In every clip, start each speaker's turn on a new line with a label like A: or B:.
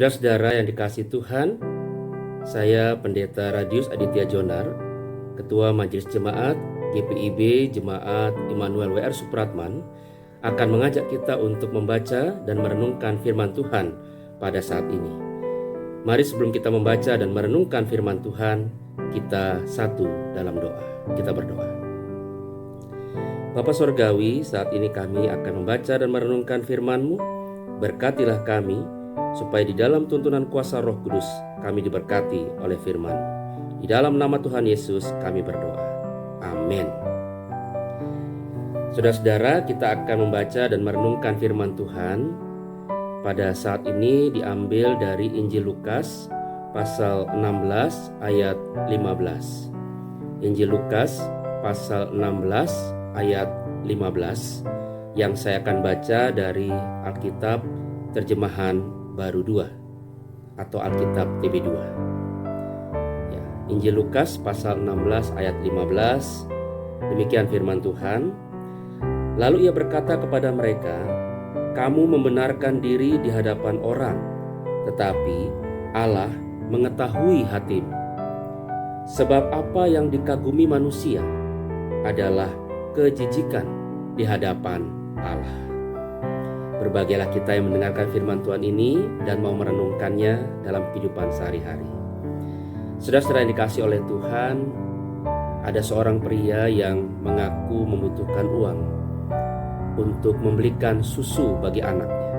A: Saudara-saudara yang dikasihi Tuhan, saya Pendeta Radius Aditya Jonar, Ketua Majelis Jemaat GPIB Jemaat Immanuel WR Supratman, akan mengajak kita untuk membaca dan merenungkan firman Tuhan pada saat ini. Mari sebelum kita membaca dan merenungkan firman Tuhan, kita satu dalam doa. Kita berdoa. Bapa Sorgawi, saat ini kami akan membaca dan merenungkan firman-Mu. Berkatilah kami, supaya di dalam tuntunan kuasa Roh Kudus kami diberkati oleh firman. Di dalam nama Tuhan Yesus kami berdoa. Amin. Saudara-saudara, kita akan membaca dan merenungkan firman Tuhan pada saat ini diambil dari Injil Lukas pasal 16 ayat 15. Injil Lukas pasal 16 ayat 15 yang saya akan baca dari Alkitab Terjemahan Baru 2 atau Alkitab TB2. Ya, Injil Lukas pasal 16 ayat 15. Demikian firman Tuhan. Lalu ia berkata kepada mereka, "Kamu membenarkan diri di hadapan orang, tetapi Allah mengetahui hatimu. Sebab apa yang dikagumi manusia adalah kejijikan di hadapan Allah." Berbahagialah kita yang mendengarkan firman Tuhan ini dan mau merenungkannya dalam kehidupan sehari-hari. Saudara-saudara yang dikasihi oleh Tuhan, ada seorang pria yang mengaku membutuhkan uang untuk membelikan susu bagi anaknya.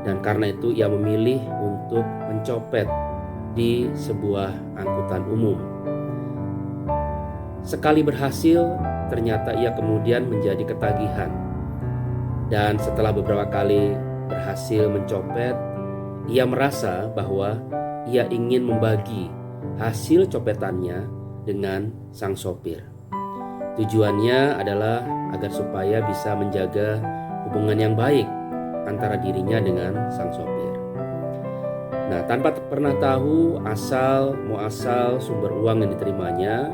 A: Dan karena itu ia memilih untuk mencopet di sebuah angkutan umum. Sekali berhasil, ternyata ia kemudian menjadi ketagihan. Dan setelah beberapa kali berhasil mencopet, ia merasa bahwa ia ingin membagi hasil copetannya dengan sang sopir. Tujuannya adalah agar supaya bisa menjaga hubungan yang baik antara dirinya dengan sang sopir. Nah, tanpa pernah tahu asal muasal sumber uang yang diterimanya,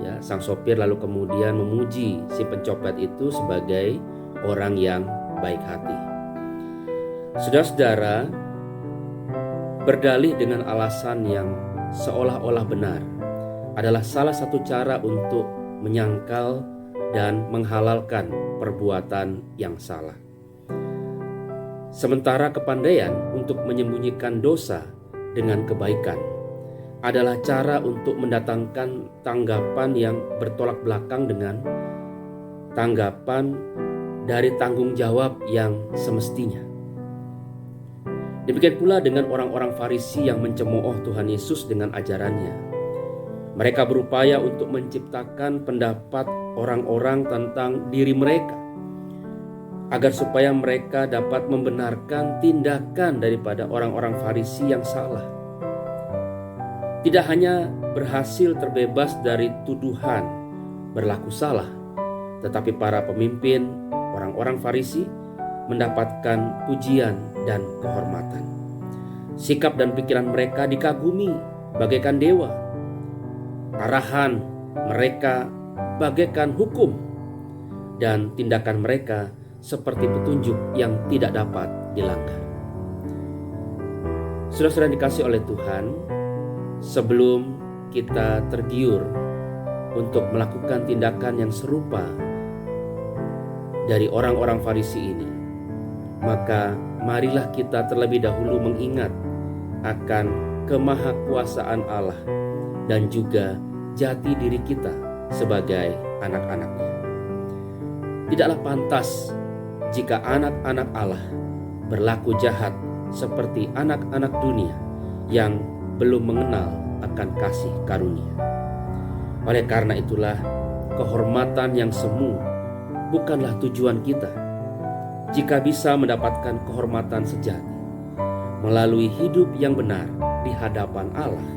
A: ya, sang sopir lalu kemudian memuji si pencopet itu sebagai orang yang baik hati. Saudara-saudara, berdalih dengan alasan yang seolah-olah benar adalah salah satu cara untuk menyangkal dan menghalalkan perbuatan yang salah. Sementara kepandaian untuk menyembunyikan dosa dengan kebaikan adalah cara untuk mendatangkan tanggapan yang bertolak belakang dengan tanggapan dari tanggung jawab yang semestinya. Demikian pula dengan orang-orang Farisi yang mencemooh Tuhan Yesus dengan ajarannya. Mereka berupaya untuk menciptakan pendapat orang-orang tentang diri mereka, agar supaya mereka dapat membenarkan tindakan daripada orang-orang Farisi yang salah. Tidak hanya berhasil terbebas dari tuduhan berlaku salah, tetapi para pemimpin orang-orang Farisi mendapatkan pujian dan kehormatan. Sikap dan pikiran mereka dikagumi bagaikan dewa. Arahan mereka bagaikan hukum, dan tindakan mereka seperti petunjuk yang tidak dapat dilanggar. Saudara-saudara dikasih oleh Tuhan, sebelum kita tergiur untuk melakukan tindakan yang serupa dari orang-orang Farisi ini, maka marilah kita terlebih dahulu mengingat akan kemahakuasaan Allah dan juga jati diri kita sebagai anak-anaknya. Tidaklah pantas jika anak-anak Allah berlaku jahat seperti anak-anak dunia yang belum mengenal akan kasih karunia. Oleh karena itulah, kehormatan yang semu bukanlah tujuan kita. Jika bisa mendapatkan kehormatan sejati melalui hidup yang benar di hadapan Allah,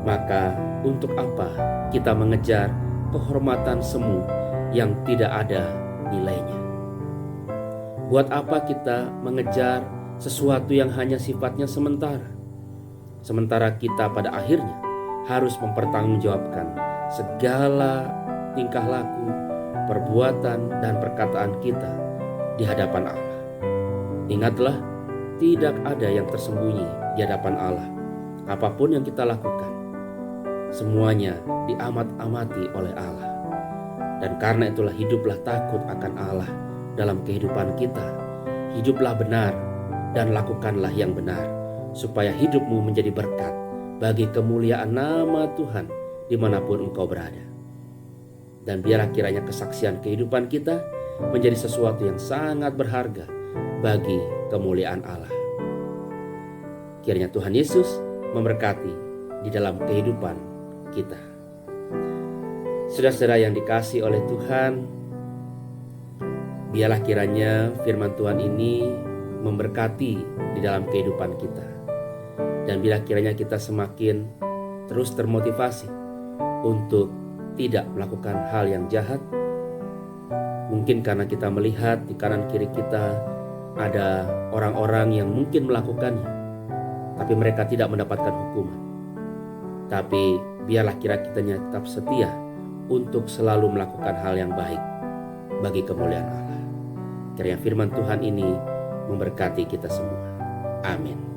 A: maka untuk apa kita mengejar kehormatan semu yang tidak ada nilainya? Buat apa kita mengejar sesuatu yang hanya sifatnya sementara? Sementara kita pada akhirnya harus mempertanggungjawabkan segala tingkah laku, perbuatan, dan perkataan kita di hadapan Allah. Ingatlah Tidak ada yang tersembunyi di hadapan Allah. Apapun yang kita lakukan, semuanya diamat-amati oleh Allah. Dan karena itulah hiduplah takut akan Allah dalam kehidupan kita. Hiduplah benar dan lakukanlah yang benar, supaya hidupmu menjadi berkat bagi kemuliaan nama Tuhan dimanapun engkau berada. Dan biarlah kiranya kesaksian kehidupan kita menjadi sesuatu yang sangat berharga bagi kemuliaan Allah. Kiranya Tuhan Yesus memberkati di dalam kehidupan kita. Saudara-saudara yang dikasihi oleh Tuhan, biarlah kiranya firman Tuhan ini memberkati di dalam kehidupan kita. Dan biarlah kiranya kita semakin terus termotivasi untuk tidak melakukan hal yang jahat. Mungkin karena kita melihat di kanan kiri kita ada orang-orang yang mungkin melakukannya, tapi mereka tidak mendapatkan hukuman. Tapi biarlah kitanya tetap setia untuk selalu melakukan hal yang baik bagi kemuliaan Allah. Kiranya firman Tuhan ini memberkati kita semua. Amin.